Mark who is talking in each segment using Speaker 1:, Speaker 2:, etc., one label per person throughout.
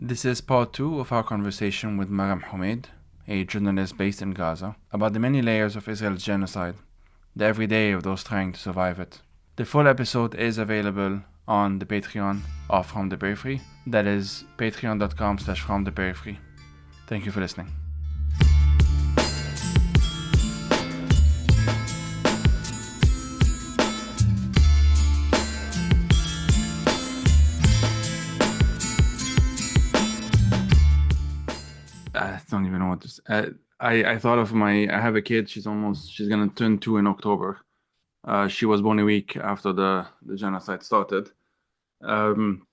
Speaker 1: This is part two of our conversation with Maram Humaid, a journalist based in Gaza, about the many layers of Israel's genocide, the everyday of those trying to survive it. The full episode is available on the Patreon of From the Periphery. That is patreon.com/From the Periphery. Thank you for listening. I don't even know what to say. I thought of I have a kid. She's gonna turn 2 in October. She was born a week after the genocide started. Um,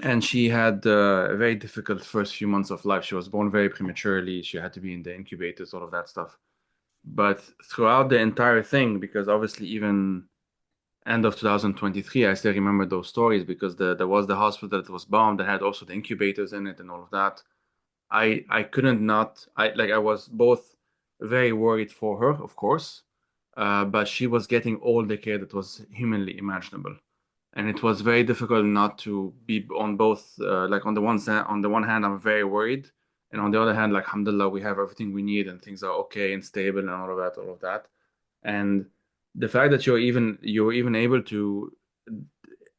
Speaker 1: and she had a very difficult first few months of life. She was born very prematurely. She had to be in the incubators, all of that stuff. But throughout the entire thing, because obviously even end of 2023, I still remember those stories because there was the hospital that was bombed that had also the incubators in it and all of that. I couldn't not I was both very worried for her, of course, but she was getting all the care that was humanly imaginable, and it was very difficult not to be on both. Like on the one hand, I'm very worried, and on the other hand, like alhamdulillah, we have everything we need and things are okay and stable and all of that, and the fact that you're even able to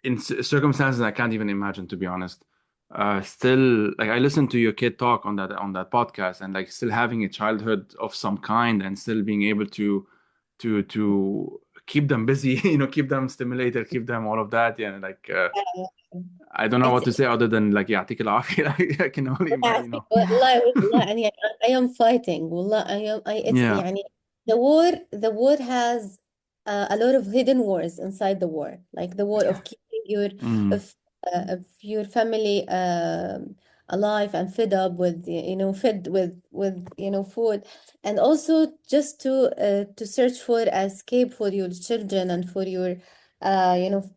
Speaker 1: in circumstances I can't even imagine, to be honest. Still, like I listened to your kid talk on that podcast, and like still having a childhood of some kind, and still being able to keep them busy, keep them stimulated, keep them all of that. Yeah, like I don't know what
Speaker 2: It's
Speaker 1: to say other than like yeah, يعطيك العافية. I can only
Speaker 2: يعني والله يعني I am fighting والله it's
Speaker 1: Yeah.
Speaker 2: يعني the war has a lot of hidden wars inside the war, like the war of keeping
Speaker 1: Mm.
Speaker 2: of your family alive and fed up with fed with food, and also just to search for escape for your children and for your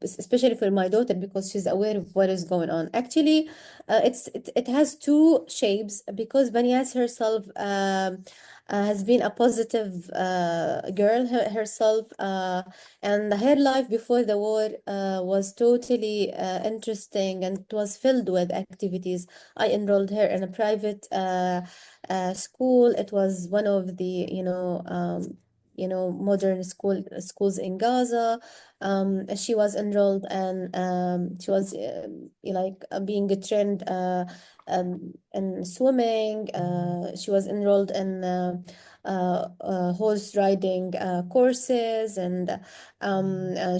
Speaker 2: especially for my daughter, because she's aware of what is going on. Actually, it has two shapes, because Banias herself has been a positive girl herself, and her life before the war was totally interesting, and it was filled with activities. I enrolled her in a private school. It was one of the modern schools in Gaza. She was enrolled, and she was being trained in swimming. She was enrolled in horse riding courses, and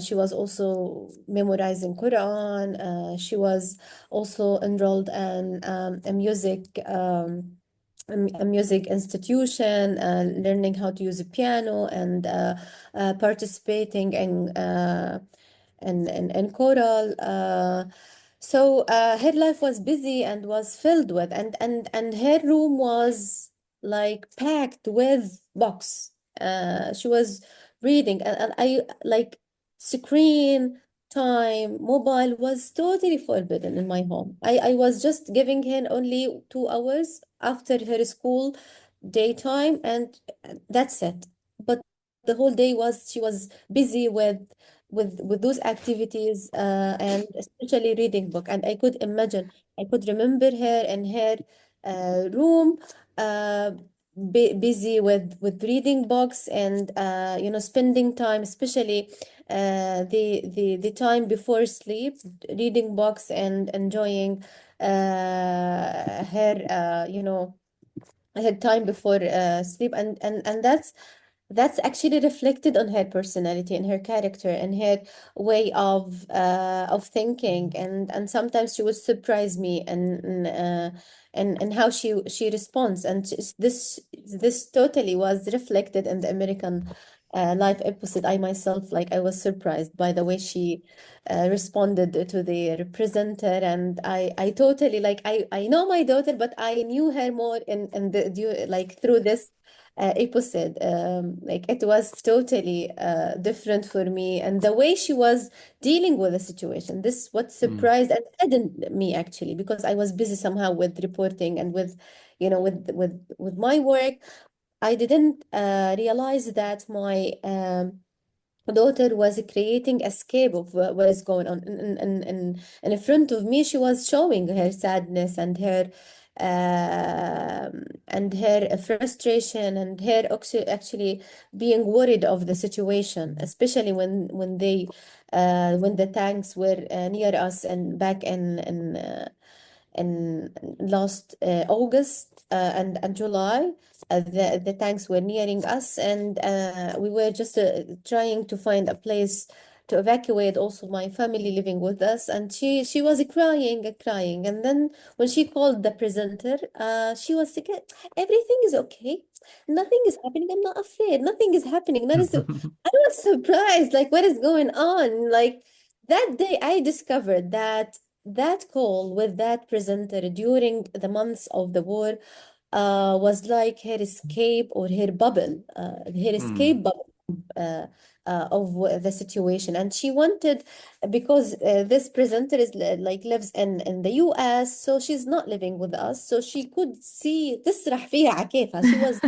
Speaker 2: she was also memorizing Quran. She was also enrolled in a music institution, learning how to use a piano, and participating in choral. So her life was busy and was filled with, and her room was like packed with books. She was reading, and I like screen time, mobile was totally forbidden in my home. I was just giving her only 2 hours after her school daytime, and that's it. But the whole day was she was busy with those activities, and especially reading book. And I could imagine, I could remember her in her room, uh, busy with reading books, and spending time, especially the time before sleep, reading books and enjoying her I had time before sleep, and that's actually reflected on her personality and her character and her way of thinking, and sometimes she would surprise me, and how she responds, and this totally was reflected in the American live episode. I myself, like, I was surprised by the way she responded to the presenter, and I totally, like, I know my daughter, but I knew her more in like through this episode. Like, it was totally different for me, and the way she was dealing with the situation, this what
Speaker 1: Mm.
Speaker 2: surprised and saddened me, actually, because I was busy somehow with reporting and with with my work. I didn't realize that my daughter was creating escape of what is going on, and in front of me she was showing her sadness and her frustration and her actually being worried of the situation, especially when the tanks were near us and back in last August and July. The tanks were nearing us, and we were just trying to find a place to evacuate. Also, my family living with us, and she was crying and crying. And then when she called the presenter, she was like, "Everything is okay. Nothing is happening. I'm not afraid. Nothing is happening." I was surprised. Like, what is going on? Like that day, I discovered that that call with that presenter during the months of the war was like her escape or her bubble, her
Speaker 1: Mm,
Speaker 2: escape bubble of the situation. And she wanted, because this presenter is like lives in the US, so she's not living with us, so she could see تسرح فيها على كيفها. She was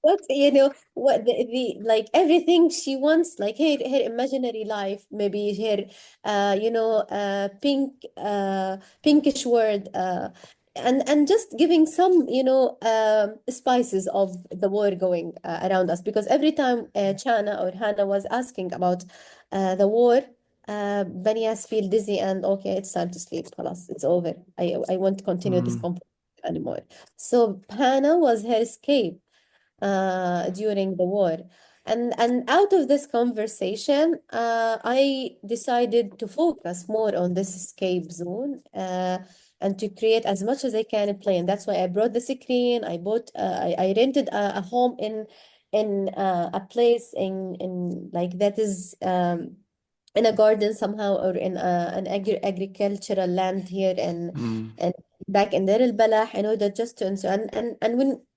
Speaker 2: what what the like everything she wants, like her imaginary life, maybe her pinkish word, and just giving some spices of the war going around us, because every time Chana or Hannah was asking about the war, Banias feel dizzy and okay, it's time to sleep. خلاص, it's over. I won't continue this
Speaker 1: mm,
Speaker 2: conversation anymore. So Hannah was her escape during the war. And out of this conversation, I decided to focus more on this escape zone, and to create as much as I can a plan. That's why I brought the screen. I rented a home in a place in like that is in a garden somehow, or in an agricultural land here
Speaker 1: mm,
Speaker 2: and back in Dar al-Balah, in order just to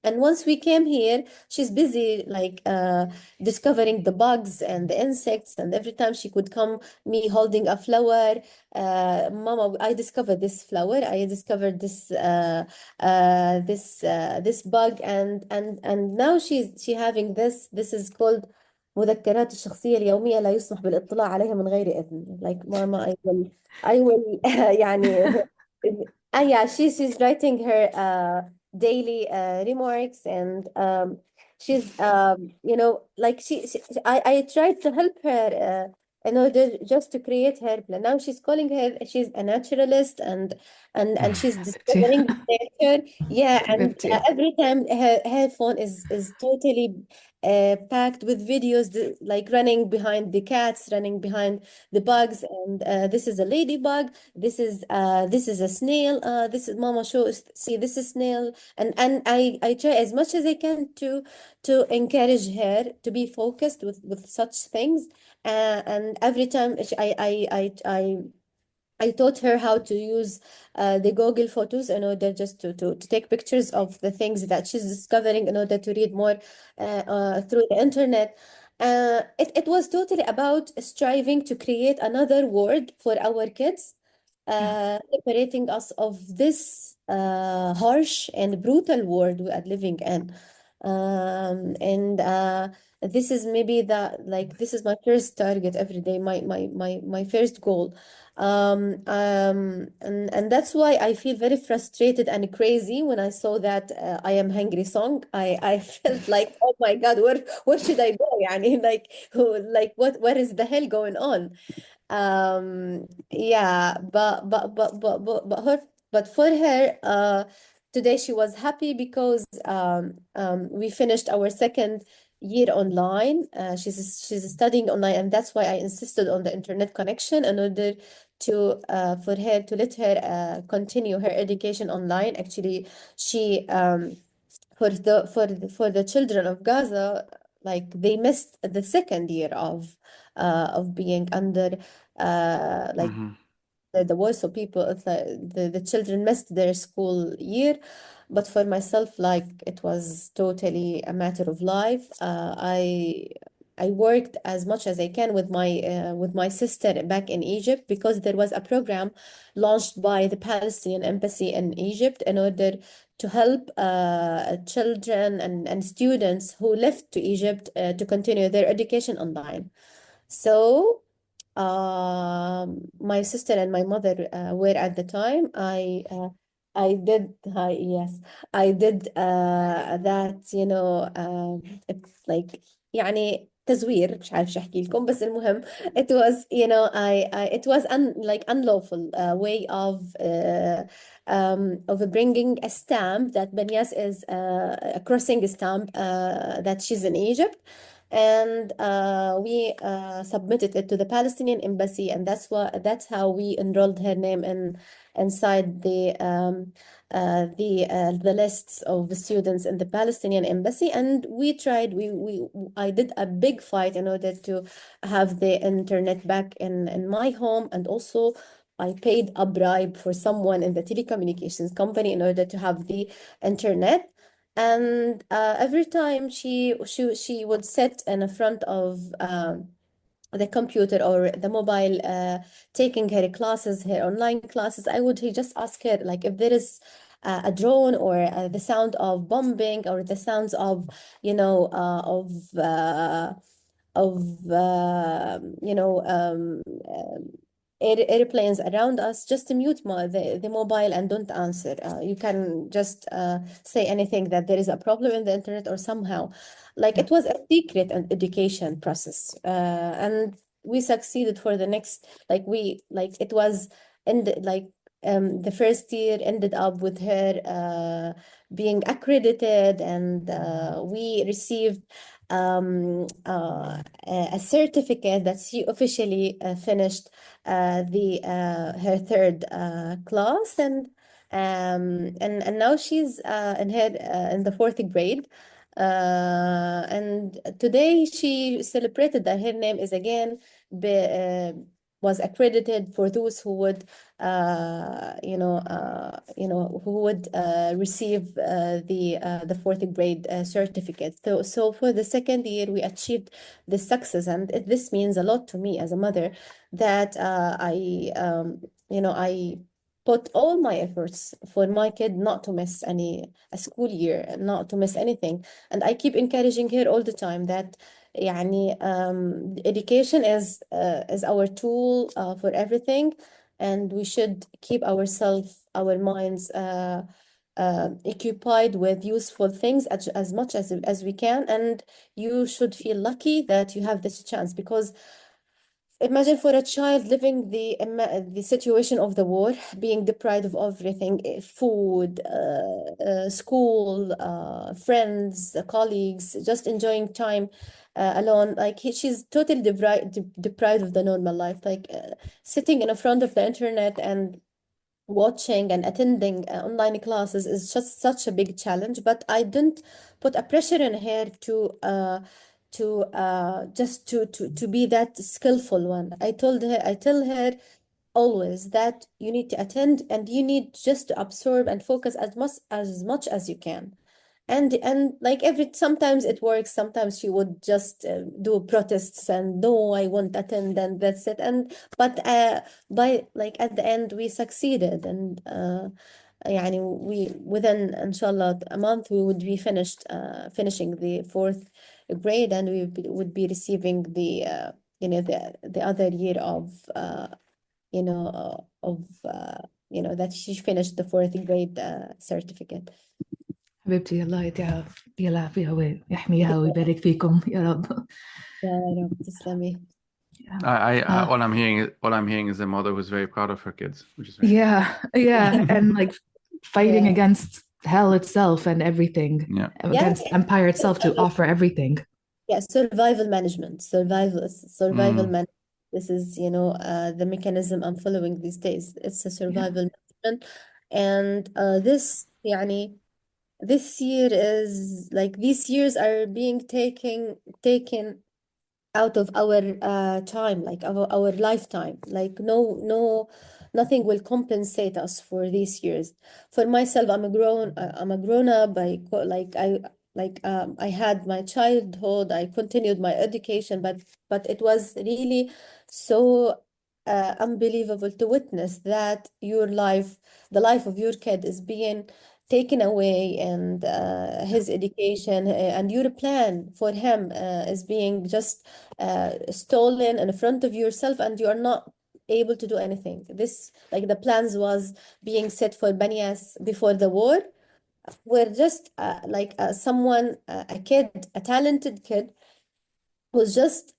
Speaker 2: and once we came here, she's busy like discovering the bugs and the insects, and every time she could come me holding a flower, Mama, I discovered this flower, I discovered this bug, and now she having this is called مذكرات الشخصية اليومية لا يسمح بالاطلاع عليها من غير إذن. Like Mama, I will يعني yeah, she's writing her daily remarks, and she's like I tried to help her in order just to create her plan. Now she's calling her, she's a naturalist, and she's
Speaker 1: see,
Speaker 2: discovering nature. Yeah, and
Speaker 1: حبيبتي.
Speaker 2: every time her phone is totally packed with videos, like running behind the cats, running behind the bugs, and this is a ladybug, this is a snail, this is Mama show, see, this is snail, and I try as much as I can to encourage her to be focused with such things, and every time I taught her how to use the Google Photos in order just to take pictures of the things that she's discovering in order to read more through the internet. It was totally about striving to create another world for our kids,
Speaker 1: Yeah.
Speaker 2: separating us of this harsh and brutal world we are living in. And this is maybe this is my first target every day, my first goal, and that's why I feel very frustrated and crazy when I saw that I am hungry song. I felt like, oh my God, where should I go? Yani, like what is the hell going on? Yeah, but for her, today she was happy because we finished our second year online. She's studying online, and that's why I insisted on the internet connection in order to for her to let her continue her education online. Actually, she for the children of Gaza, like they missed the second year of being under like
Speaker 1: Mm-hmm.
Speaker 2: the war, so people the children missed their school year. But for myself, like it was totally a matter of life. I worked as much as I can with my sister back in Egypt, because there was a program launched by the Palestinian embassy in Egypt in order to help children and students who left to Egypt to continue their education online. So, my sister and my mother were at the time. I did. Yes, I did that. It's like يعني تزوير. مش عارف شو أحكي لكم، بس المهم it was, it was like unlawful way of bringing a stamp that Benias is a crossing stamp that she's in Egypt, and we submitted it to the Palestinian embassy, and that's how we enrolled her name in inside the lists of the students in the Palestinian embassy. And we tried, we I did a big fight in order to have the internet back in my home, and also I paid a bribe for someone in the telecommunications company in order to have the internet. And every time she would sit in front of the computer or the mobile, taking her classes, her online classes, I would just ask her, like, if there is a drone, or the sound of bombing, or the sounds of, you know, of airplanes around us, just to mute the mobile and don't answer. You can just say anything that there is a problem in the internet, or somehow, like,
Speaker 3: Yeah.
Speaker 2: it was a secret and education process, and we succeeded for the next, like, we like it was in the first year ended up with her being accredited, and we received a certificate that she officially finished the her third class, and now she's in the fourth grade. And today she celebrated that her name is again was accredited for those who would who would receive the fourth grade certificate. So for the second year we achieved this success, and this means a lot to me as a mother, that I put all my efforts for my kid not to miss a school year, not to miss anything. And I keep encouraging her all the time that education is our tool for everything, and we should keep our minds occupied with useful things as much as we can. And you should feel lucky that you have this chance, because imagine for a child living the situation of the war, being deprived of everything, food, school, friends, colleagues, just enjoying time alone. Like she's totally deprived of the normal life, like sitting in front of the internet and watching and attending online classes is just such a big challenge. But I didn't put a pressure on her to be that skillful one. I tell her always that you need to attend, and you need just to absorb and focus as much as you can. And like every sometimes it works, sometimes she would just do protests and no, I won't attend, and that's it. And but by like at the end we succeeded, and يعني we within inshallah a month we would be finishing the fourth grade, and we would be receiving the other year of that she finished the fourth grade certificate.
Speaker 3: حبيبتي الله يديها العافية ويحميها ويبارك فيكم يا رب.
Speaker 2: يا رب تسلمي.
Speaker 1: All I'm hearing is a mother who's very proud of her kids, which is very
Speaker 3: yeah, and like fighting
Speaker 2: Yeah.
Speaker 3: against hell itself and everything,
Speaker 1: Yeah.
Speaker 3: against empire itself to offer everything.
Speaker 2: Yeah, survival management, survival management. This is, the mechanism I'm following these days. It's a survival management. And this year is like these years are being taken out of our time, like our lifetime. Like nothing will compensate us for these years. For myself, I'm a grown up. I had my childhood, I continued my education, but it was really so unbelievable to witness that the life of your kid is being taken away, and his education and your plan for him is being just stolen in front of yourself, and you are not able to do anything. This, like, the plans was being set for Banias before the war, were just like someone, a kid, a talented kid, was just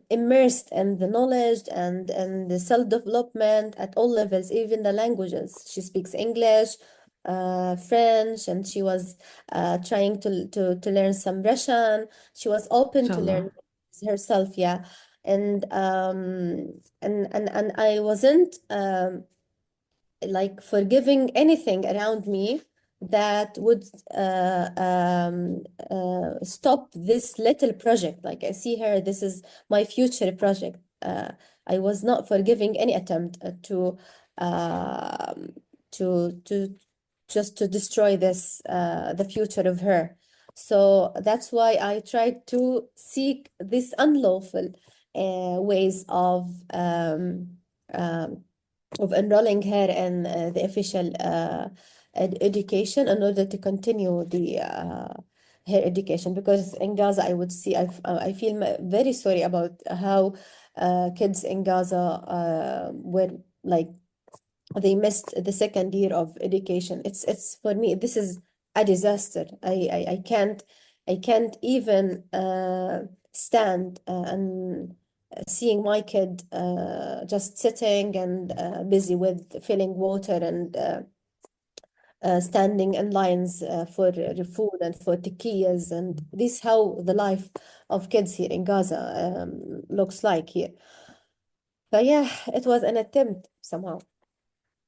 Speaker 2: immersed in the knowledge and the self-development at all levels, even the languages. She speaks English, French, and she was trying to learn some Russian. She was open to
Speaker 3: Inshallah.
Speaker 2: learn herself, yeah. And I wasn't like forgiving anything around me that would stop this little project. Like, I see her, this is my future project. I was not forgiving any attempt um, to just to destroy this the future of her. So that's why I tried to seek this unlawful ways of enrolling her in the official education in order to continue the her education. Because in Gaza, I would see, I feel very sorry about how kids in Gaza were like, they missed the second year of education. It's for me, this is a disaster. I can't even stand and seeing my kid just sitting and busy with filling water and standing in lines for food and for tequillas, and this how the life of kids here in Gaza looks like here. But yeah, it was an attempt somehow.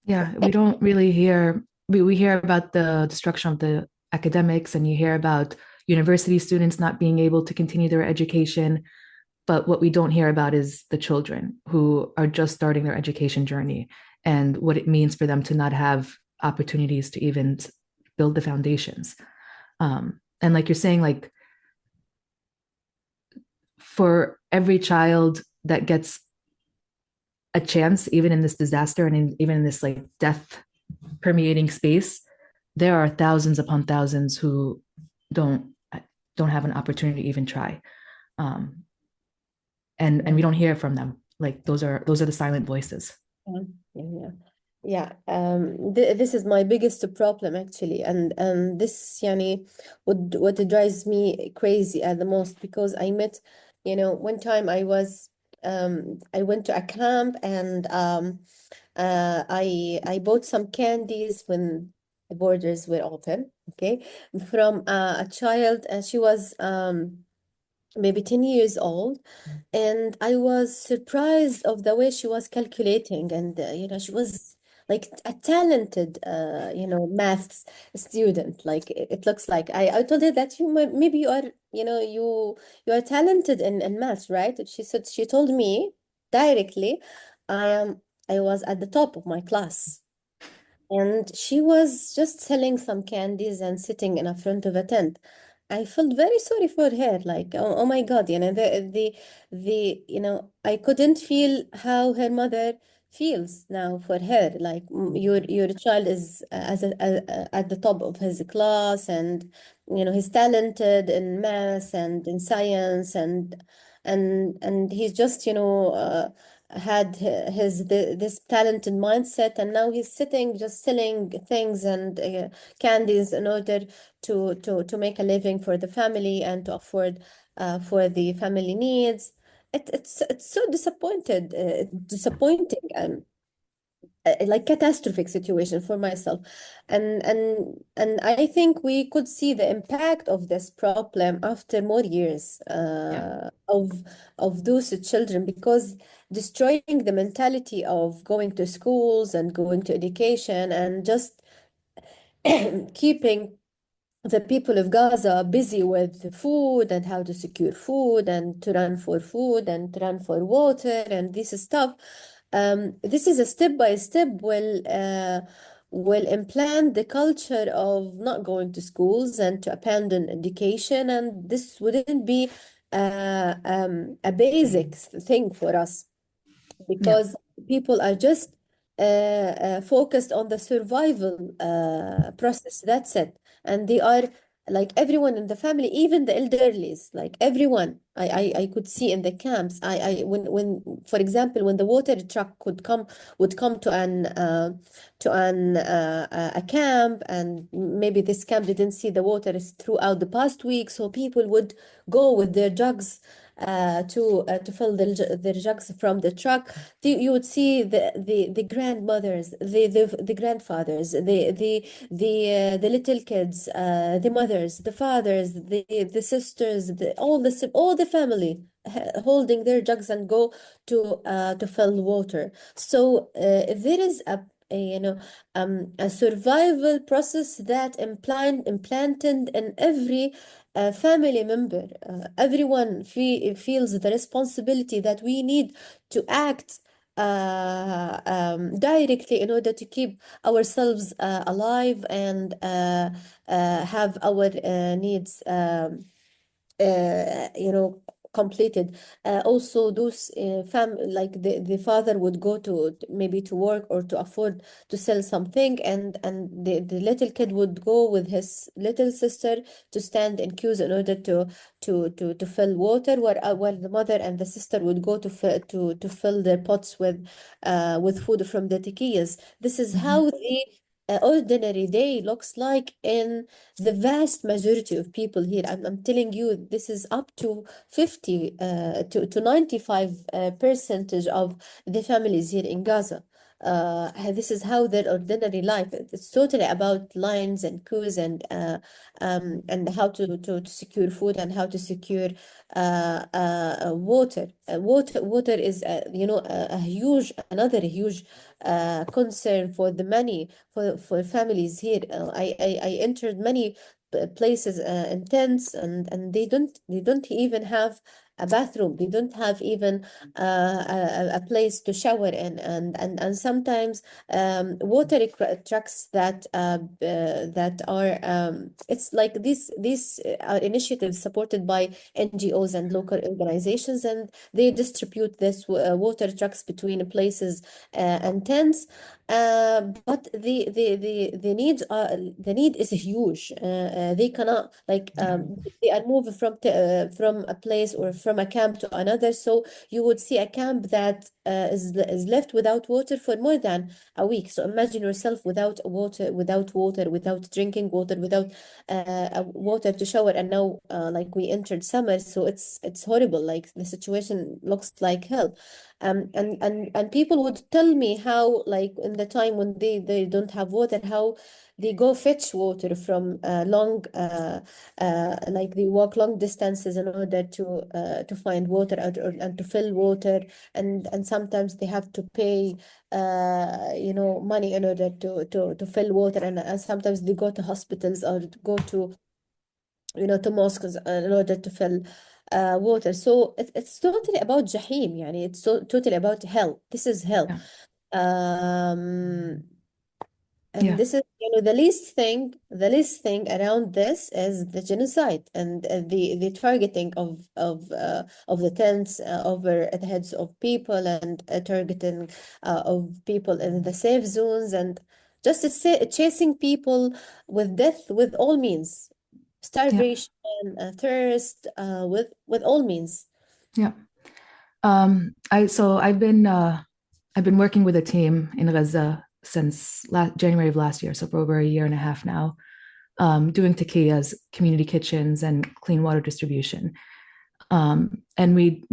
Speaker 3: Yeah, we don't really hear, we hear about the destruction of the academics, and you hear about university students not being able to continue their education. But what we don't hear about is the children who are just starting their education journey, and what it means for them to not have opportunities to even build the foundations. And like you're saying, like, for every child that gets a chance, even in this disaster and even in this like death permeating space, there are thousands upon thousands who don't have an opportunity to even try. And we don't hear from them. Like, those are the silent voices.
Speaker 2: Yeah, yeah, yeah. This is my biggest problem actually, and this, yani, what drives me crazy at the most, because I met, one time I went to a camp, and I bought some candies when the borders were open, okay, from a child, and she was maybe 10 years old, and I was surprised of the way she was calculating, and she was like a talented maths student. Like, it looks like, I told her that maybe you are, you are talented in maths, right? And she told me directly, I was at the top of my class. And she was just selling some candies and sitting in a front of a tent. I felt very sorry for her. Like, oh my God, I couldn't feel how her mother feels now for her. Like, your child is at the top of his class, and he's talented in math and in science, and he's just had this talented mindset, and now he's sitting just selling things and candies in order to make a living for the family and to afford for the family needs. It's so disappointing, and like catastrophic situation for myself. And I think we could see the impact of this problem after more years
Speaker 3: Yeah.
Speaker 2: of those children, because destroying the mentality of going to schools and going to education and just keeping the people of Gaza busy with food and how to secure food and to run for food and to run for water and this stuff. This is a step by step will implant the culture of not going to schools and to abandon education, and this wouldn't be a basic thing for us,
Speaker 3: Yeah.
Speaker 2: because people are just focused on the survival process. That's it. And they are like everyone in the family, even the elderlies, like everyone. I could see in the camps. For example, when the water truck would come to a camp, and maybe this camp didn't see the water throughout the past week, so people would go with their jugs to fill their jugs from the truck. You would see the grandmothers, the grandfathers, the little kids, the mothers, the fathers, the sisters, all the family holding their jugs and go to fill water. So there is a survival process that implanted in every family member. Everyone feels the responsibility that we need to act directly in order to keep ourselves alive and have our needs completed. Also, those like the father would go to maybe to work or to afford to sell something, and the little kid would go with his little sister to stand in queues in order to fill water, while the mother and the sister would go to fill their pots with food from the tequillas. This is how the ordinary day looks like in the vast majority of people here. I'm telling you, this is up to 50 to 95 percentage of the families here in Gaza. This is how their ordinary life. It's totally about lines and queues and how to secure food and how to secure water. Water is another huge concern for the many for families here. I entered many places in tents, and they don't even have a bathroom. They don't have even a place to shower in, and sometimes water trucks that are it's like these are initiatives supported by NGOs and local organizations, and they distribute this water trucks between places and tents. But the need is huge. They cannot they are moved from a place or from a camp to another. So you would see a camp that is left without water for more than a week. So imagine yourself without drinking water, without water to shower. And now like we entered summer, so it's horrible. Like the situation looks like hell. And people would tell me how, like in the time when they don't have water, how they go fetch water from like they walk long distances in order to find water, and to fill water, and sometimes they have to pay money in order to fill water, and sometimes they go to hospitals or go to mosques in order to fill water. So it's totally about Jahim, yani it's totally about hell. This is hell.
Speaker 3: Yeah.
Speaker 2: Um, and
Speaker 3: Yeah.
Speaker 2: this is, the least thing around this is the genocide and the targeting of the tents over the heads of people, and targeting of people in the safe zones, and just chasing people with death with all means,
Speaker 3: Yeah.
Speaker 2: starvation, thirst, with all means.
Speaker 3: Yeah. I've been working with a team in Gaza since January of last year, so for over a year and a half now, doing taquillas, community kitchens, and clean water distribution. And we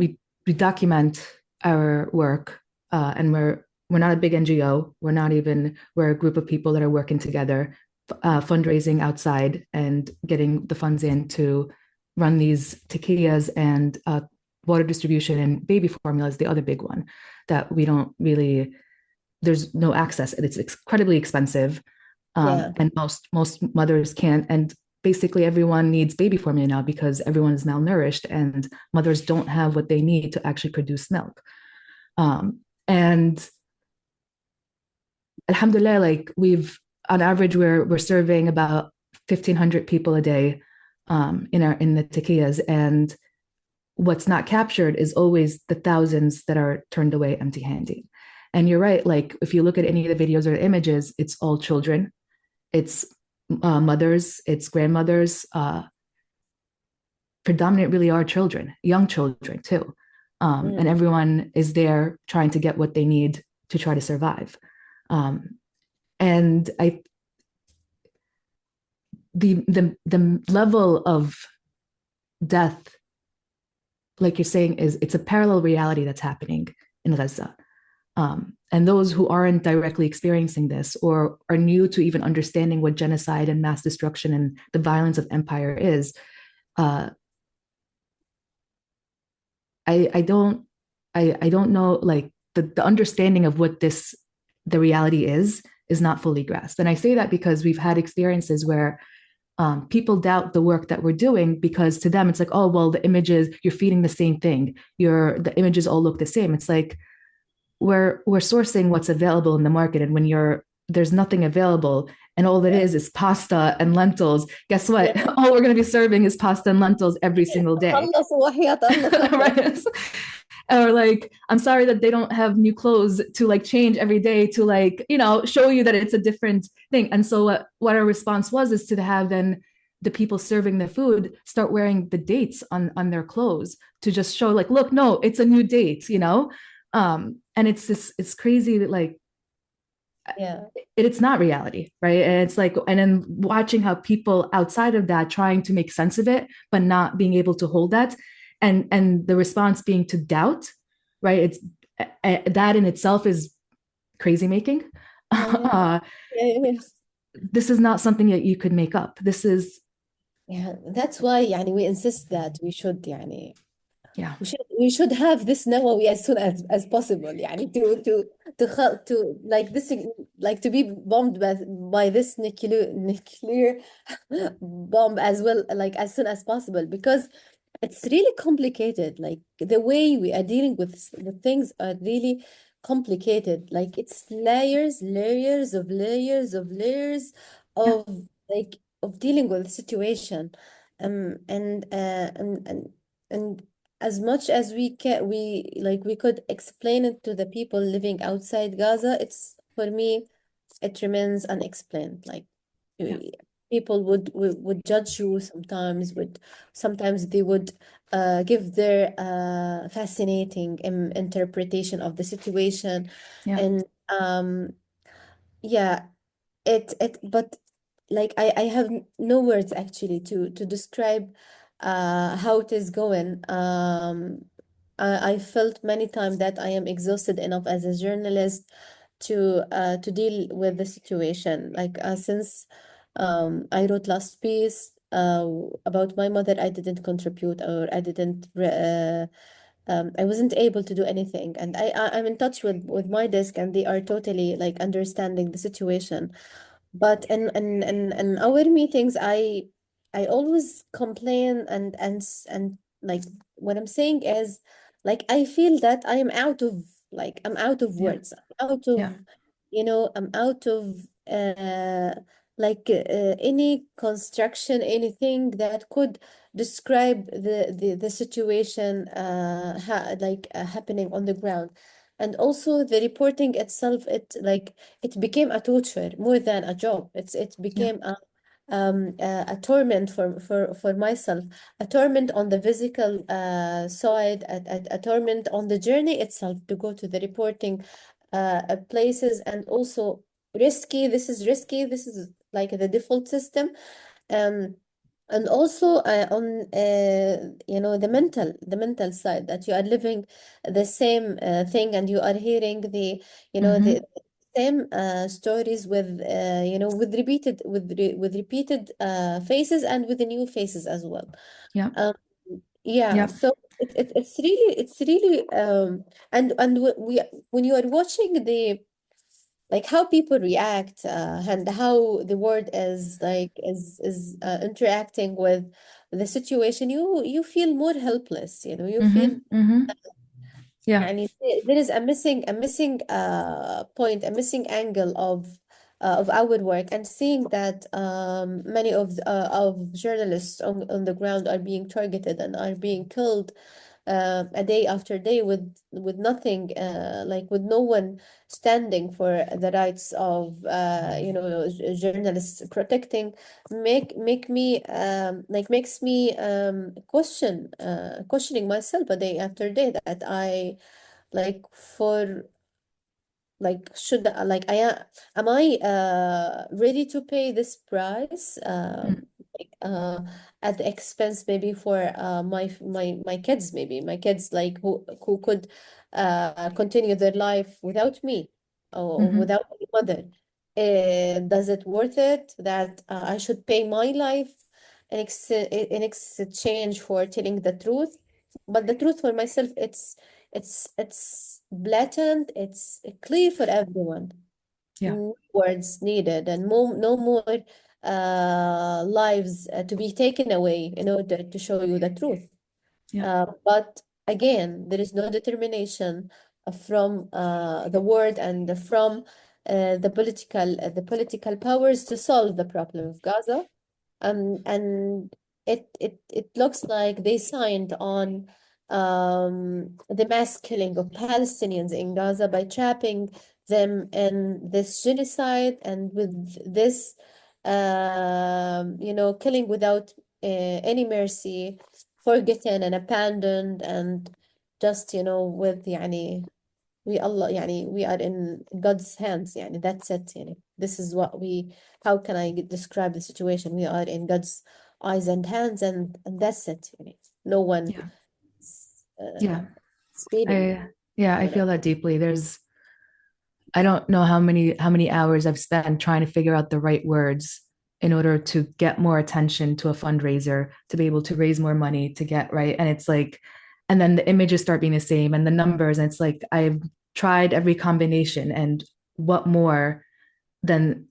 Speaker 3: document our work, and we're not a big NGO. We're a group of people that are working together, fundraising outside and getting the funds in to run these taquillas, and water distribution and baby formula is the other big one that we don't really, there's no access, and it's incredibly expensive.
Speaker 2: Yeah.
Speaker 3: And most mothers can't, and basically everyone needs baby formula now because everyone is malnourished and mothers don't have what they need to actually produce milk. And alhamdulillah, like on average, we're serving about 1,500 people a day in the taquillas, and what's not captured is always the thousands that are turned away empty-handed. And you're right, like if you look at any of the videos or images, it's all children, it's mothers, it's grandmothers, predominant really are children, young children too. And everyone is there trying to get what they need to try to survive. And the level of death, like you're saying, it's a parallel reality that's happening in Gaza. And those who aren't directly experiencing this or are new to even understanding what genocide and mass destruction and the violence of empire is, I don't know, like the understanding of what the reality is not fully grasped. And I say that because we've had experiences where people doubt the work that we're doing because to them it's like, oh well, the images, you're feeding the same thing, the images all look the same. It's like we're sourcing what's available in the market, and when there's nothing available and all that is pasta and lentils, guess what? All we're going to be serving is pasta and lentils every single day. Right? Or like, I'm sorry that they don't have new clothes to like change every day to like, show you that it's a different thing. And so what our response was is to have then the people serving the food start wearing the dates on their clothes to just show like, look, no, it's a new date, and it's crazy that like, it's not reality, right? And it's like, and then watching how people outside of that trying to make sense of it, but not being able to hold that, and the response being to doubt, right? It's that in itself is crazy making. This is not something that you could make up. This is
Speaker 2: that's why we insist that we should
Speaker 3: yeah
Speaker 2: we should have this Nawawi as soon as possible to like this, like to be bombed by this nuclear bomb as well, like as soon as possible, because it's really complicated. Like the way we are dealing with things are really complicated. Like it's layers of of like of dealing with the situation. And as much as we could explain it to the people living outside Gaza, it's for me it remains unexplained. Like
Speaker 3: Yeah.
Speaker 2: people would judge you sometimes they would give their fascinating interpretation of the situation.
Speaker 3: Yeah.
Speaker 2: And yeah, but like I have no words actually to describe how it is going. I felt many times that I am exhausted enough as a journalist to deal with the situation. Like since I wrote last piece about my mother, I didn't contribute, or I wasn't able to do anything, and I'm in touch with my desk, and they are totally like understanding the situation. But in our meetings, I always complain, and like what I'm saying is, like I feel that I'm out of
Speaker 3: Yeah.
Speaker 2: words. I'm out of,
Speaker 3: Yeah.
Speaker 2: I'm out of any construction, anything that could describe the situation happening on the ground. And also the reporting itself, it became a torture more than a job. It
Speaker 3: Yeah.
Speaker 2: became a torment for myself, a torment on the physical side, a torment on the journey itself to go to the reporting places, and also risky. This is risky. This is like the default system. Um, and also on the mental side, that you are living the same thing, and you are hearing the same stories with repeated faces, and with the new faces as well.
Speaker 3: Yeah.
Speaker 2: um, yeah,
Speaker 3: Yeah.
Speaker 2: so it's really and when you are watching the like how people react, and how the world is interacting with the situation, you feel more helpless. You feel
Speaker 3: Yeah.
Speaker 2: there is a missing point, a missing angle of our work, and seeing that many of journalists on the ground are being targeted and are being killed a day after day with nothing, like with no one standing for the rights of journalists protecting, makes me questioning myself a day after day, that I like for like should like I am I ready to pay this price,
Speaker 3: Mm.
Speaker 2: like, at the expense maybe for my kids, maybe my kids, like who could continue their life without me, or
Speaker 3: Hmm.
Speaker 2: without my mother. Does it worth it that I should pay my life in exchange for telling the truth? But the truth for myself, it's blatant, it's clear for everyone.
Speaker 3: Yeah.
Speaker 2: No words needed, and no more lives to be taken away in order to show you the truth.
Speaker 3: Yeah.
Speaker 2: But again, there is no determination from the world and from the political powers to solve the problem of Gaza. And it looks like they signed on the mass killing of Palestinians in Gaza by trapping them in this genocide, and with this killing without any mercy, forgotten and abandoned, and just with we are in God's hands. That's it. This is what how can I describe the situation? We are in God's eyes and hands, and that's it. No one
Speaker 3: Yeah.
Speaker 2: is,
Speaker 3: Yeah.
Speaker 2: is feeling
Speaker 3: I
Speaker 2: for that.
Speaker 3: feel that deeply. I don't know how many hours I've spent trying to figure out the right words in order to get more attention to a fundraiser, to be able to raise more money to get right. And it's like, and then the images start being the same and the numbers, and it's like I've tried every combination, and what more than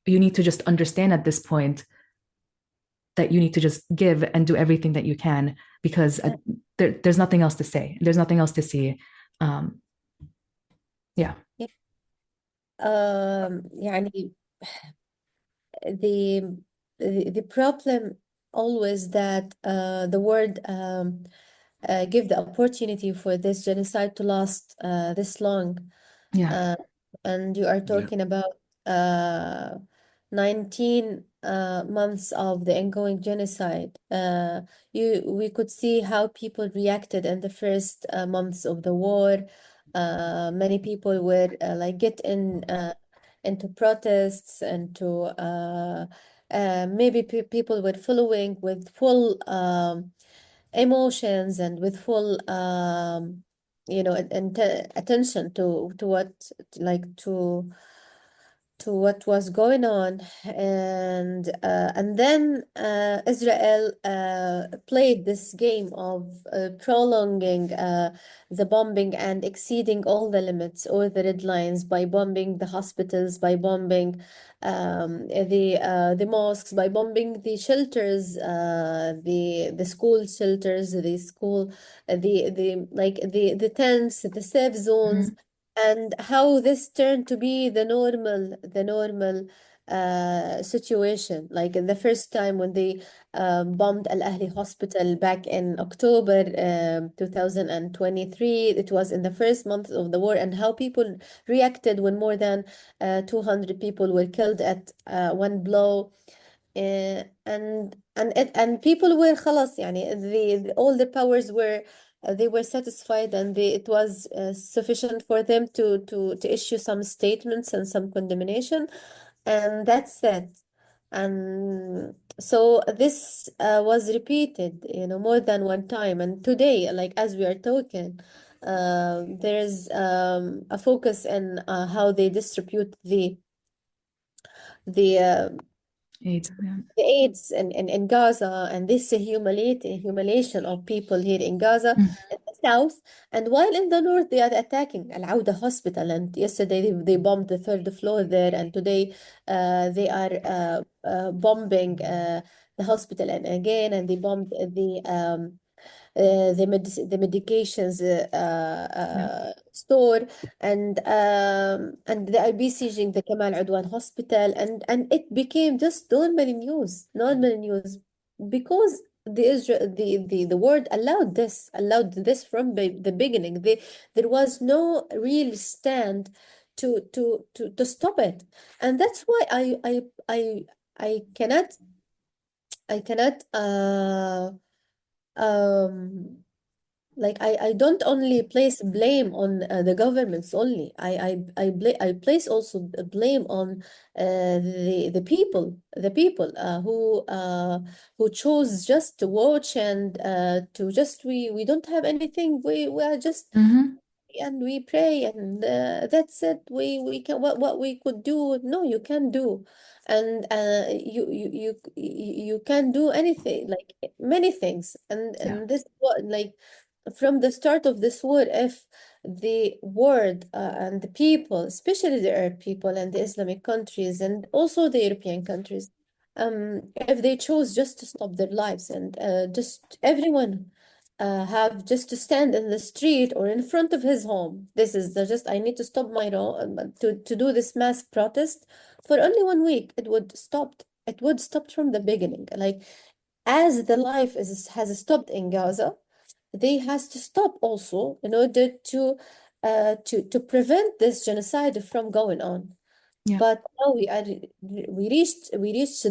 Speaker 3: you need to just understand at this point that you need to just give and do everything that you can, because there's nothing else to say. There's nothing else to see. Um, yeah.
Speaker 2: Yeah. يعني the the problem always that the world give the opportunity for this genocide to last this long.
Speaker 3: Yeah.
Speaker 2: Uh, and you are
Speaker 1: Yeah.
Speaker 2: talking about 19 months of the ongoing genocide. We could see how people reacted in the first months of the war. Many people were like get in into protests, and to maybe people were following with full emotions and with full and attention to what like to what was going on. And then Israel played this game of prolonging the bombing and exceeding all the limits or the red lines by bombing the hospitals, by bombing the mosques, by bombing the shelters, the school shelters, the school the tents, the safe zones,
Speaker 3: Mhm.
Speaker 2: and how this turned to be the normal situation. Like the first time when they bombed Al Ahli Hospital back in October 2023, it was in the first month of the war, and how people reacted when more than 200 people were killed at one blow. And people were خلاص all the powers were they were satisfied, and it was sufficient for them to issue some statements and some condemnation, and that's it. And so this was repeated more than one time, and today, like as we are talking, there's a focus in how they distribute the
Speaker 3: AIDS. Yeah.
Speaker 2: the AIDS in Gaza, and this humiliation of people here in Gaza,
Speaker 3: Mm.
Speaker 2: in the south. And while in the north, they are attacking Al Auda hospital. And yesterday, they bombed the third floor there. And today, they are bombing the hospital. And again, and they bombed the medications
Speaker 3: Yeah.
Speaker 2: store, and they are besieging the Kamal Udwan hospital, and it became just normal news, because the word allowed this from the beginning. There was no real stand to stop it, and that's why I cannot I cannot um like I don't only place blame on the governments only. I place also blame on the people who chose just to watch and to just we don't have anything. We are just
Speaker 3: Mm-hmm.
Speaker 2: and we pray and that's it. We can what we could do. No, you can do, and you can do anything, like many things,
Speaker 3: Yeah.
Speaker 2: and this what like from the start of this war, if the world and the people, especially the Arab people and the Islamic countries and also the European countries, if they chose just to stop their lives and just everyone have just to stand in the street or in front of his home. This is the just I need to stop my to do this mass protest for only 1 week. It would stopped. It would stop from the beginning. Like as the life is has stopped in Gaza, they has to stop also in order to prevent this genocide from going on.
Speaker 3: Yeah.
Speaker 2: But now we reached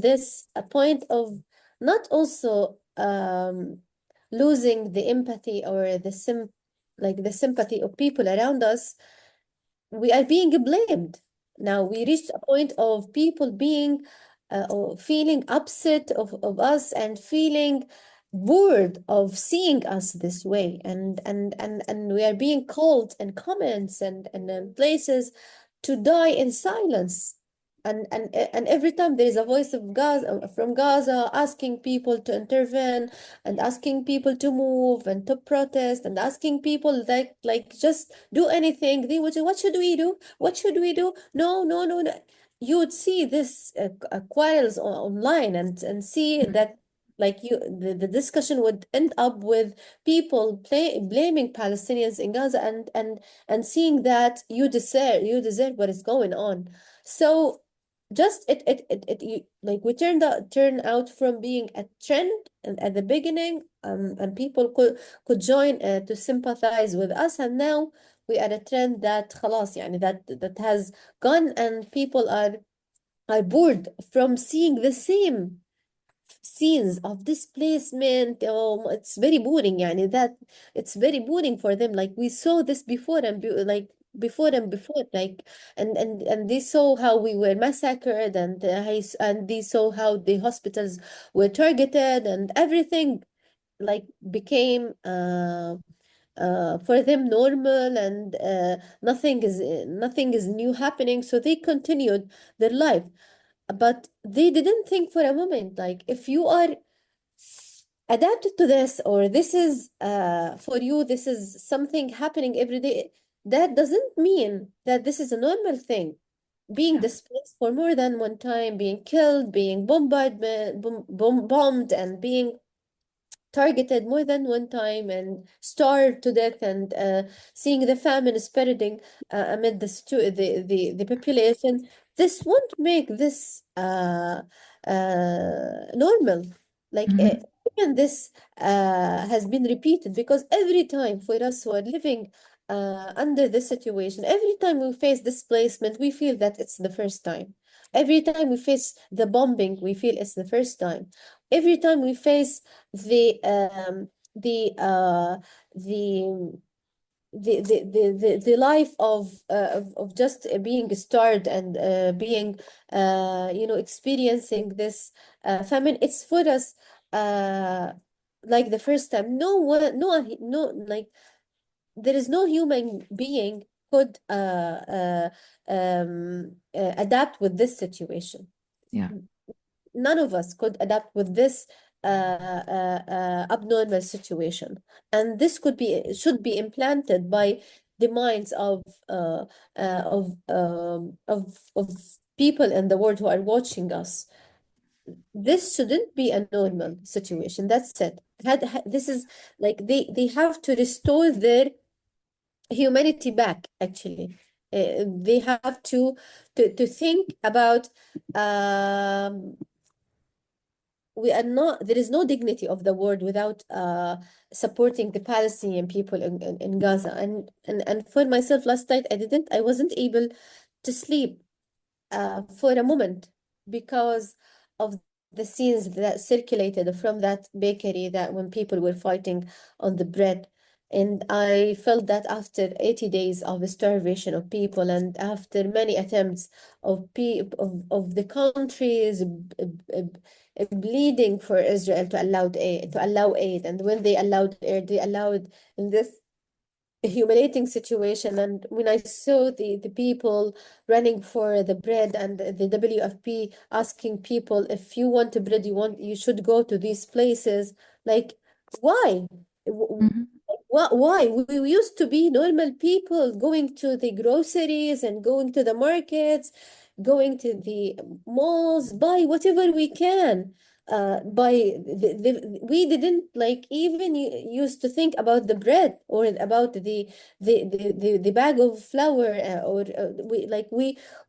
Speaker 2: this a point of not also losing the empathy or the sympathy of people around us. We are being blamed. Now we reached a point of people being or feeling upset of us and feeling bored of seeing us this way, and we are being called in comments and in places to die in silence. And every time there is a voice of Gaza from Gaza asking people to intervene and asking people to move and to protest and asking people like just do anything, they would say, what should we do? What should we do? No, no, no, no. You would see this quarrels online and see that like the discussion would end up with people blaming Palestinians in Gaza and seeing that you deserve what is going on. So just like we turn out from being a trend and at the beginning, and people could join to sympathize with us, and now we are a trend that خلاص يعني that has gone, and people are bored from seeing the same scenes of displacement. Oh, it's very boring يعني that it's very boring for them. Like we saw this before like before and before, like and they saw how we were massacred, and they saw how the hospitals were targeted, and everything like became for them normal, and nothing is new happening, so they continued their life. But they didn't think for a moment, like if you are adapted to this, or this is for you, this is something happening every day, that doesn't mean that this is a normal thing. Being
Speaker 3: Yeah.
Speaker 2: displaced for more than one time, being killed, being bombed, and being targeted more than one time and starved to death, and seeing the famine spreading amid the population, this won't make this normal. Like
Speaker 3: Mm-hmm.
Speaker 2: even this has been repeated, because every time for us who are living under this situation, every time we face displacement, we feel that it's the first time. Every time we face the bombing, we feel it's the first time. Every time we face the um the uh the the life of just being starved and being experiencing this famine, it's for us like the first time. No one, no, like there is no human being could adapt with this situation.
Speaker 3: Yeah.
Speaker 2: None of us could adapt with this abnormal situation, and this should be implanted by the minds of people in the world who are watching us. This shouldn't be a normal situation. That's it. This is like they have to restore their humanity back, actually. They have to think about we are not, there is no dignity of the word without supporting the Palestinian people in Gaza. And for myself last night, I wasn't able to sleep for a moment because of the scenes that circulated from that bakery, that when people were fighting on the bread. And I felt that after 80 days of starvation of people, and after many attempts of the countries bleeding for Israel to allow aid, and when they allowed aid, they allowed in this humiliating situation. And when I saw the people running for the bread, and the WFP asking people, if you want the bread, you should go to these places. Like, why?
Speaker 3: Mhm.
Speaker 2: Why? We used to be normal people going to the groceries and going to the markets, going to the malls, buy whatever we can. By we didn't like even used to think about the bread, or about the bag of flour, or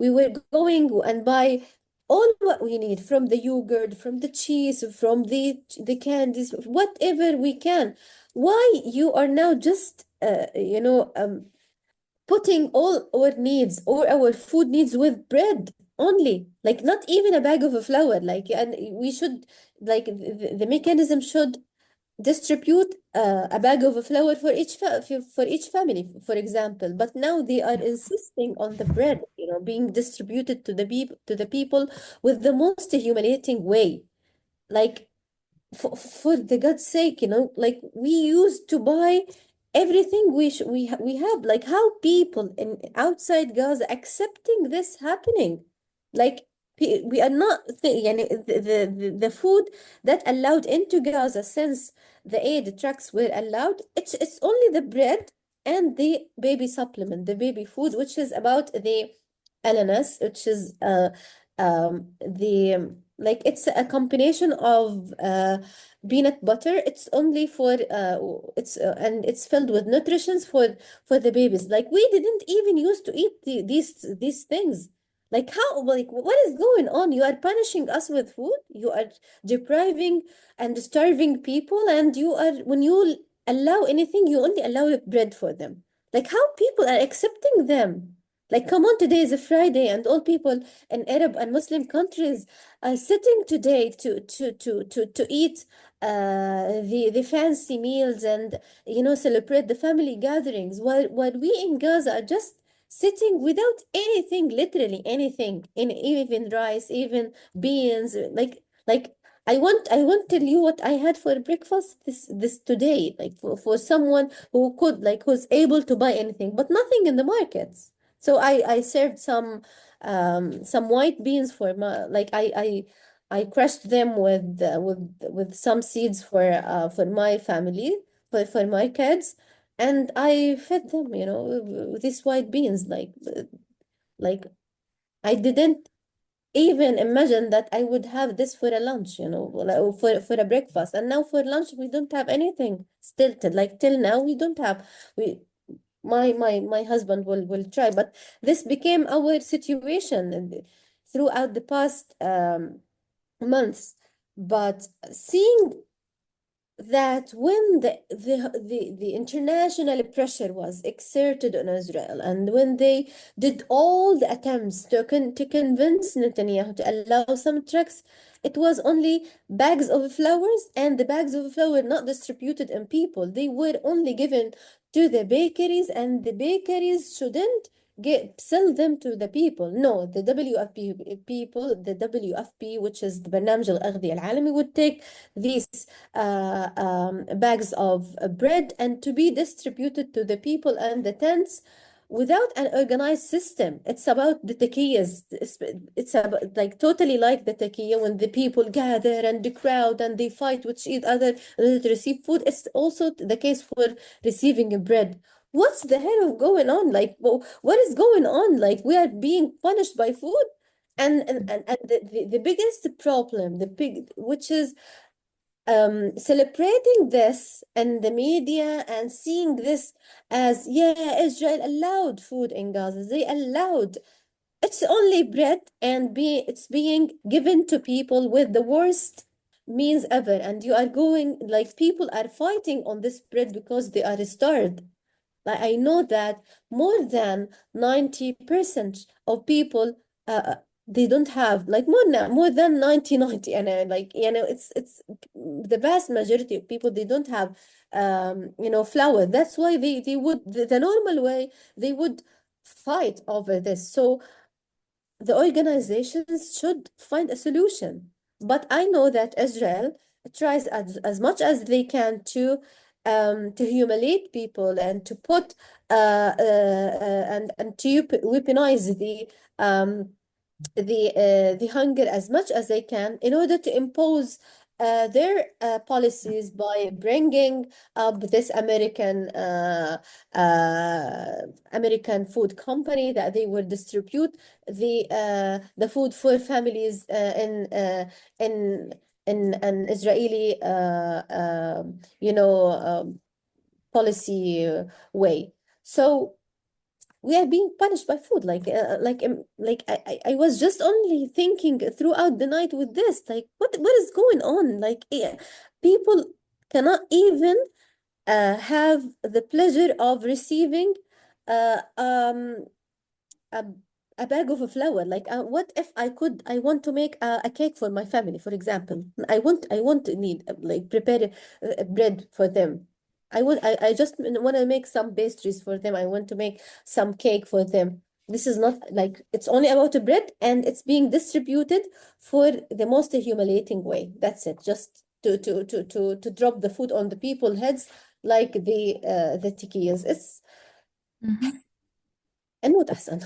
Speaker 2: we were going and buy all what we need, from the yogurt, from the cheese, from the candies, whatever we can. Why you are now just putting all our needs or our food needs with bread only, like not even a bag of a flour, like, and we should, like, the mechanism should distribute a bag of flour for for each family, for example. But now they are insisting on the bread, being distributed to the people with the most humiliating way. Like, for the God's sake, like, we used to buy everything we have. Like, how people in outside Gaza accepting this happening? Like, we are not yani, the food that allowed into Gaza since the aid trucks were allowed. It's only the bread and the baby supplement, the baby food, which is about the LNS, which is the like, it's a combination of peanut butter. It's only for it's and it's filled with nutritions for the babies. Like, we didn't even used to eat these things. Like, how, like, what is going on? You are punishing us with food. You are depriving and starving people, and you are, when you allow anything, you only allow bread for them. Like, how people are accepting them? Like, come on, today is a Friday, and all people in Arab and Muslim countries are sitting today to eat the fancy meals, and celebrate the family gatherings, while we in Gaza are just sitting without anything, literally anything, in even rice, even beans. Like, I want to tell you what I had for breakfast this today, like, for someone who could, like, who's able to buy anything, but nothing in the markets. So I served some white beans for my, like, I crushed them with some seeds for my family, for my kids, and I fed them, with these white beans. Like, I didn't even imagine that I would have this for a lunch, like, for a breakfast. And now for lunch we don't have anything. Still, till now we don't have. We My husband will try, but this became our situation throughout the past months. But seeing that when the international pressure was exerted on Israel, and when they did all the attempts to convince Netanyahu to allow some trucks, it was only bags of flowers, and the bags of flour not distributed in people. They were only given to the bakeries, and the bakeries shouldn't sell them to the people. No, the WFP people, the WFP, which is the برنامج الأغذية العالمي, would take these bags of bread and to be distributed to the people and the tents without an organized system. It's about the takiyas. It's about, like, totally like the takiya, when the people gather and the crowd and they fight with each other to receive food. It's also the case for receiving bread. What's the hell of going on? Like, what is going on? Like, we are being punished by food. And the biggest problem, which is celebrating this in the media and seeing this as, yeah, Israel allowed food in Gaza. They allowed, it's only bread, and it's being given to people with the worst means ever, and you are going, like, people are fighting on this bread because they are starved. Like, I know that more than 90% of people, they don't have, like, more than 90, and like, it's the vast majority of people, they don't have flour. That's why they would, the normal way, they would fight over this. So the organizations should find a solution. But I know that Israel tries as much as they can to humiliate people, and to put and to weaponize the hunger as much as they can, in order to impose their policies by bringing up this American food company, that they will distribute the food for families in an Israeli policy way. So we are being punished by food, I was just only thinking throughout the night with this, like, what is going on, like, people cannot even have the pleasure of receiving uh, um, a, a bag of flour. Like, what if I want to make a cake for my family, for example. I want to need, like, prepare bread for them. I just want to make some pastries for them. I want to make some cake for them. This is not like, it's only about the bread, and it's being distributed for the most humiliating way. That's it. Just to drop the food on the people's heads, like the tikiyas.
Speaker 3: Mhm.
Speaker 2: نموت احسن.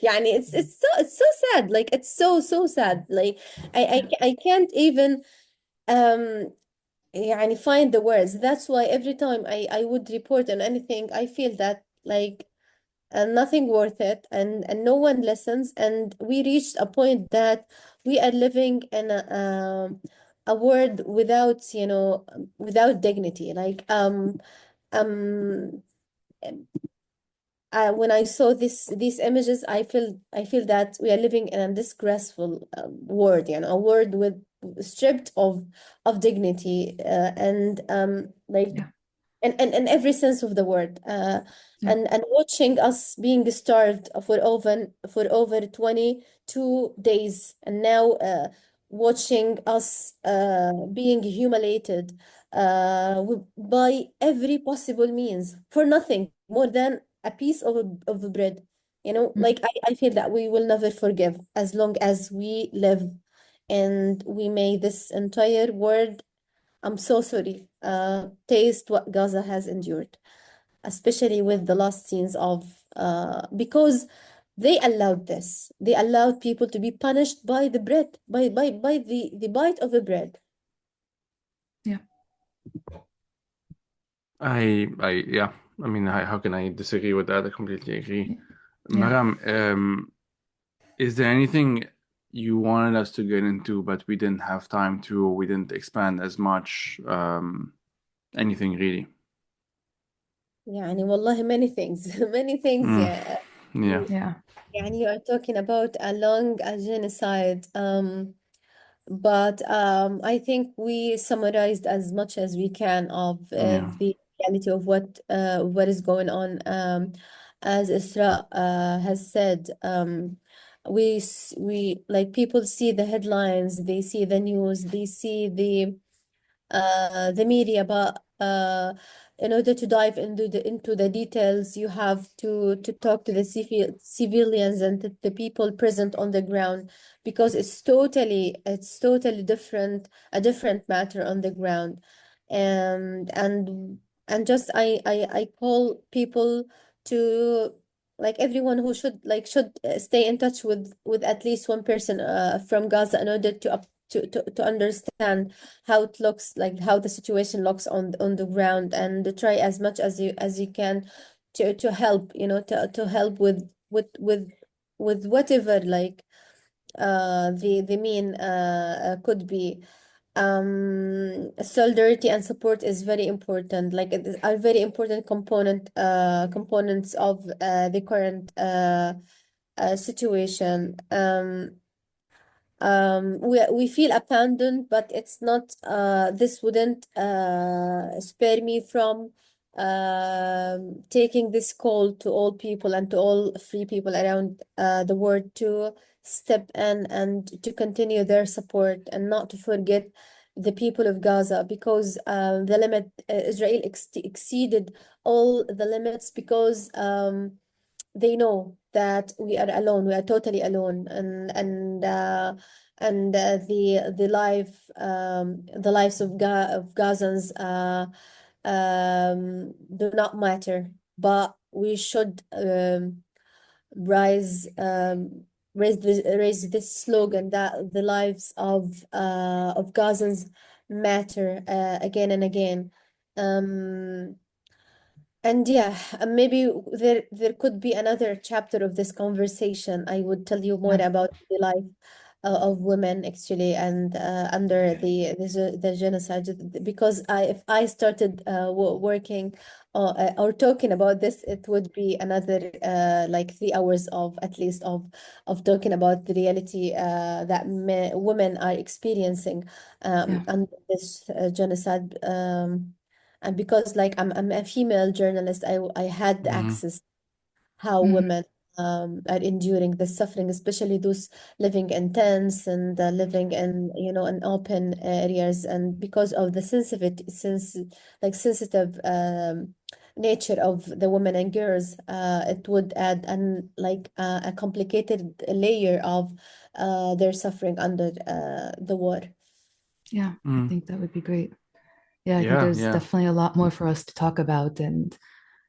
Speaker 2: يعني it's so sad, like, it's so sad, like, I can't even um يعني find the words. That's why every time I would report on anything, I feel that, like, nothing worth it, and no one listens, and we reached a point that we are living in a world without, without dignity, like, um when I saw these images, I feel that we are living in a disgraceful world, a world with stripped of dignity, and like,
Speaker 3: Yeah.
Speaker 2: in every sense of the word,
Speaker 3: Yeah.
Speaker 2: and watching us being starved for over 22 days, and now watching us being humiliated by every possible means, for nothing more than a piece of bread. Like,
Speaker 3: Mhm.
Speaker 2: I feel that we will never forgive as long as we live, and we may this entire world, I'm so sorry, taste what Gaza has endured, especially with the last scenes of, because they allowed this. They allowed people to be punished by the bread, by the bite of the bread.
Speaker 3: Yeah.
Speaker 1: Yeah. I mean, how can I disagree with that? I completely agree.
Speaker 3: Yeah. Yeah.
Speaker 1: Maram, is there anything you wanted us to get into, but we didn't have time to, or we didn't expand as much? Anything really?
Speaker 2: يعني والله many things, many things.
Speaker 1: Mm,
Speaker 2: Yeah.
Speaker 1: yeah,
Speaker 3: Yeah.
Speaker 2: يعني you are talking about a long genocide. But I think we summarized as much as we can of
Speaker 1: yeah,
Speaker 2: the reality of what is going on. As Isra has said, we, like, people see the headlines, they see the news, they see the media, but in order to dive into the details, you have to talk to the civilians and the people present on the ground, because it's totally different, a different matter on the ground. And just I call people to, like, everyone who should stay in touch with at least one person from Gaza, in order to understand how it looks, like, how the situation looks on the ground, and try as much as you can to help, to help with whatever, like, the mean could be. Solidarity and support is very important, like, are very important components of the current situation. we feel abandoned, but it's not, this wouldn't spare me from taking this call to all people and to all free people around the world to step in and to continue their support and not to forget the people of Gaza, because the limit, Israel exceeded all the limits, because they know that we are alone, we are totally alone, and the lives of Gazans do not matter, but we should rise raise this slogan that the lives of Gazans matter, again and again. And yeah, maybe there could be another chapter of this conversation. I would tell you more
Speaker 3: Yeah.
Speaker 2: about the life of women actually, and under the genocide, because if I started working or talking about this, it would be another like 3 hours of at least of talking about the reality that women are experiencing
Speaker 3: Yeah.
Speaker 2: under this genocide. And because like I'm a female journalist, I had
Speaker 1: Mm.
Speaker 2: access how
Speaker 3: Mhm.
Speaker 2: women are enduring the suffering, especially those living in tents and living in, in open areas. And because of the sensitive nature of the women and girls, it would add a complicated layer of their suffering under the war.
Speaker 3: Yeah, I
Speaker 1: Mm.
Speaker 3: think that would be great. Yeah, I think
Speaker 1: Yeah,
Speaker 3: there's
Speaker 1: yeah.
Speaker 3: definitely a lot more for us to talk about, and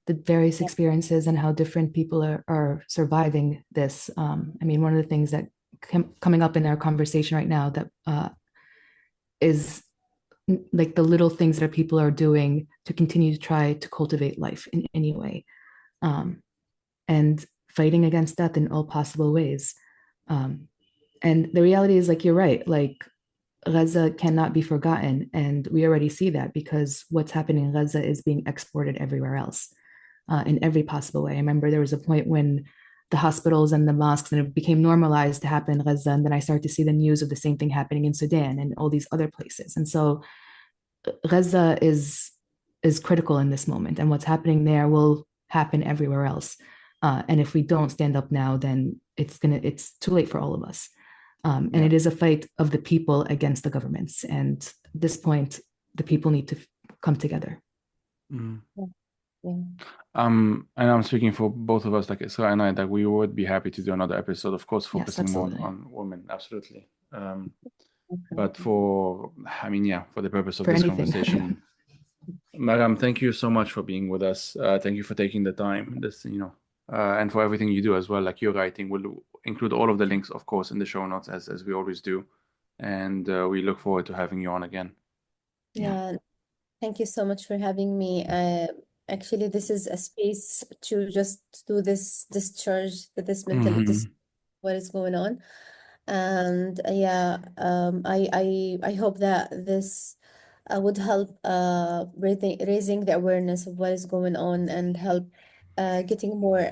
Speaker 3: the various
Speaker 2: Yeah.
Speaker 3: experiences and how different people are surviving this. I mean, one of the things that coming up in our conversation right now that is like the little things that people are doing to continue to try to cultivate life in any way, um, and fighting against death in all possible ways. Um, and the reality is, like, you're right, like Gaza cannot be forgotten. And we already see that because what's happening in Gaza is being exported everywhere else in every possible way. I remember there was a point when the hospitals and the mosques, and it became normalized to happen in Gaza. And then I started to see the news of the same thing happening in Sudan and all these other places. And so Gaza is critical in this moment. And what's happening there will happen everywhere else. And if we don't stand up now, then it's too late for all of us. And
Speaker 1: Yeah.
Speaker 3: it is a fight of the people against the governments. And at this point, the people need to come together.
Speaker 1: Mm.
Speaker 2: Yeah.
Speaker 1: And I'm speaking for both of us, like Isra and I, that we would be happy to do another episode, of course,
Speaker 3: Yes,
Speaker 1: focusing more
Speaker 3: absolutely.
Speaker 1: on women, absolutely. But
Speaker 2: Okay.
Speaker 1: for the purpose of
Speaker 3: For
Speaker 1: this
Speaker 3: anything.
Speaker 1: conversation, Maram, thank you so much for being with us. Thank you for taking the time, and for everything you do as well. Like your writing, will include all of the links, of course, in the show notes, as we always do. And we look forward to having you on again.
Speaker 3: Yeah.
Speaker 2: Yeah. Thank you so much for having me. Actually, this is a space to just do this discharge, this mental
Speaker 1: Hmm.
Speaker 2: what is going on. And yeah, I hope that this would help raising the awareness of what is going on and help getting more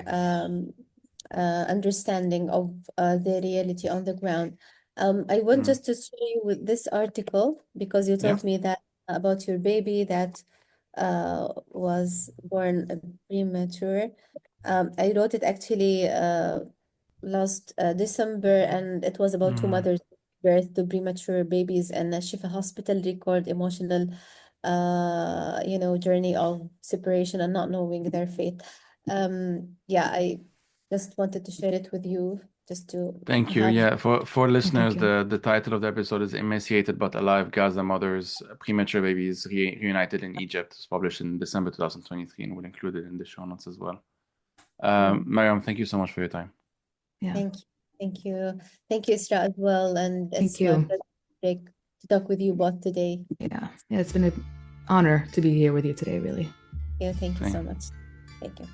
Speaker 2: understanding of the reality on the ground. I want
Speaker 1: Mm.
Speaker 2: just to show you with this article because you
Speaker 1: Yeah.
Speaker 2: told me that about your baby that was born premature. I wrote it actually last December, and it was about two
Speaker 1: Mm.
Speaker 2: mothers birth to premature babies and a Shifa hospital record emotional, journey of separation and not knowing their fate. Yeah, I just wanted to share it with you just to
Speaker 1: Thank you.
Speaker 2: have.
Speaker 1: Yeah, for
Speaker 3: Oh, thank
Speaker 1: listeners,
Speaker 3: you.
Speaker 1: the title of the episode is "Emaciated but Alive: Gaza Mothers, Premature Babies Reunited in Egypt." It's published in December 2023, and we'll include it in the show notes as well.
Speaker 2: Yeah,
Speaker 1: Mariam, thank you so much for your time.
Speaker 3: Yeah.
Speaker 2: thank you, thank you, Isra, as well, and
Speaker 3: Thank
Speaker 2: it's my
Speaker 3: you.
Speaker 2: pleasure to talk with you both today.
Speaker 3: Yeah. Yeah. It's been an honor to be here with you today, really.
Speaker 2: Yeah, thank you so
Speaker 1: Thank,
Speaker 2: much. Thank you.